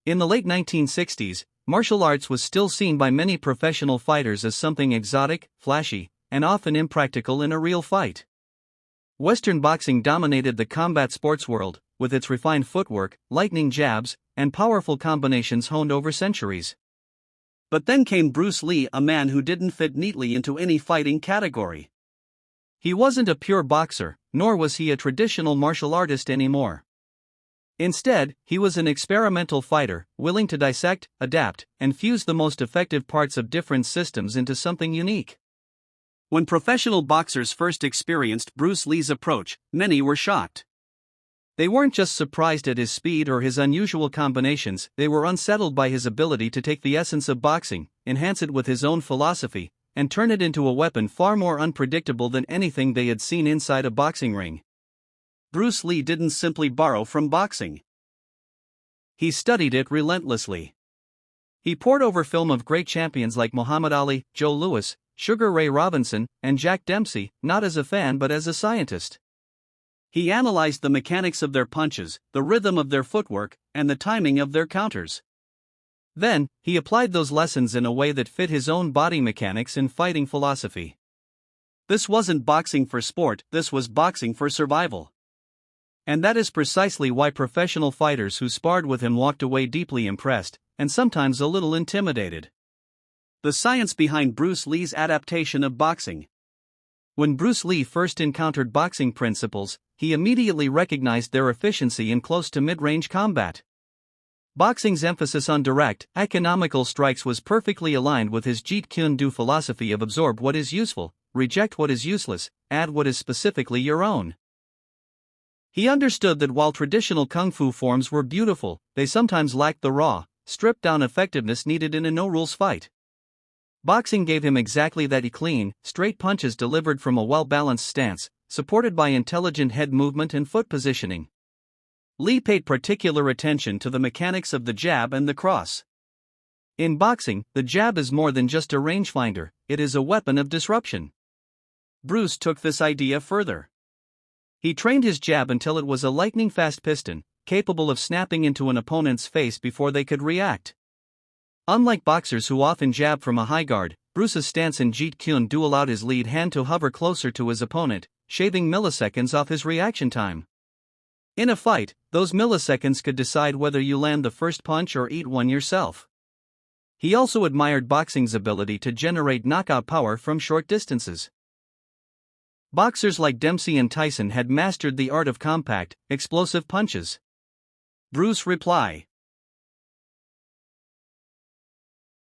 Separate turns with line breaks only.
In the late 1960s, martial arts was still seen by many professional fighters as something exotic, flashy, and often impractical in a real fight. Western boxing dominated the combat sports world, with its refined footwork, lightning jabs, and powerful combinations honed over centuries. But then came Bruce Lee, a man who didn't fit neatly into any fighting category. He wasn't a pure boxer, nor was he a traditional martial artist anymore. Instead, he was an experimental fighter, willing to dissect, adapt, and fuse the most effective parts of different systems into something unique. When professional boxers first experienced Bruce Lee's approach, many were shocked. They weren't just surprised at his speed or his unusual combinations, they were unsettled by his ability to take the essence of boxing, enhance it with his own philosophy, and turn it into a weapon far more unpredictable than anything they had seen inside a boxing ring. Bruce Lee didn't simply borrow from boxing. He studied it relentlessly. He pored over film of great champions like Muhammad Ali, Joe Louis, Sugar Ray Robinson, and Jack Dempsey, not as a fan but as a scientist. He analyzed the mechanics of their punches, the rhythm of their footwork, and the timing of their counters. Then, he applied those lessons in a way that fit his own body mechanics and fighting philosophy. This wasn't boxing for sport, this was boxing for survival. And that is precisely why professional fighters who sparred with him walked away deeply impressed, and sometimes a little intimidated. The science behind Bruce Lee's adaptation of boxing. When Bruce Lee first encountered boxing principles, he immediately recognized their efficiency in close to mid-range combat. Boxing's emphasis on direct, economical strikes was perfectly aligned with his Jeet Kune Do philosophy of absorb what is useful, reject what is useless, add what is specifically your own. He understood that while traditional kung fu forms were beautiful, they sometimes lacked the raw, stripped-down effectiveness needed in a no-rules fight. Boxing gave him exactly that: clean, straight punches delivered from a well-balanced stance, supported by intelligent head movement and foot positioning. Lee paid particular attention to the mechanics of the jab and the cross. In boxing, the jab is more than just a rangefinder, it is a weapon of disruption. Bruce took this idea further. He trained his jab until it was a lightning-fast piston, capable of snapping into an opponent's face before they could react. Unlike boxers who often jab from a high guard, Bruce's stance in Jeet Kune Do allowed his lead hand to hover closer to his opponent, shaving milliseconds off his reaction time. In a fight, those milliseconds could decide whether you land the first punch or eat one yourself. He also admired boxing's ability to generate knockout power from short distances. Boxers like Dempsey and Tyson had mastered the art of compact, explosive punches. Bruce's reply: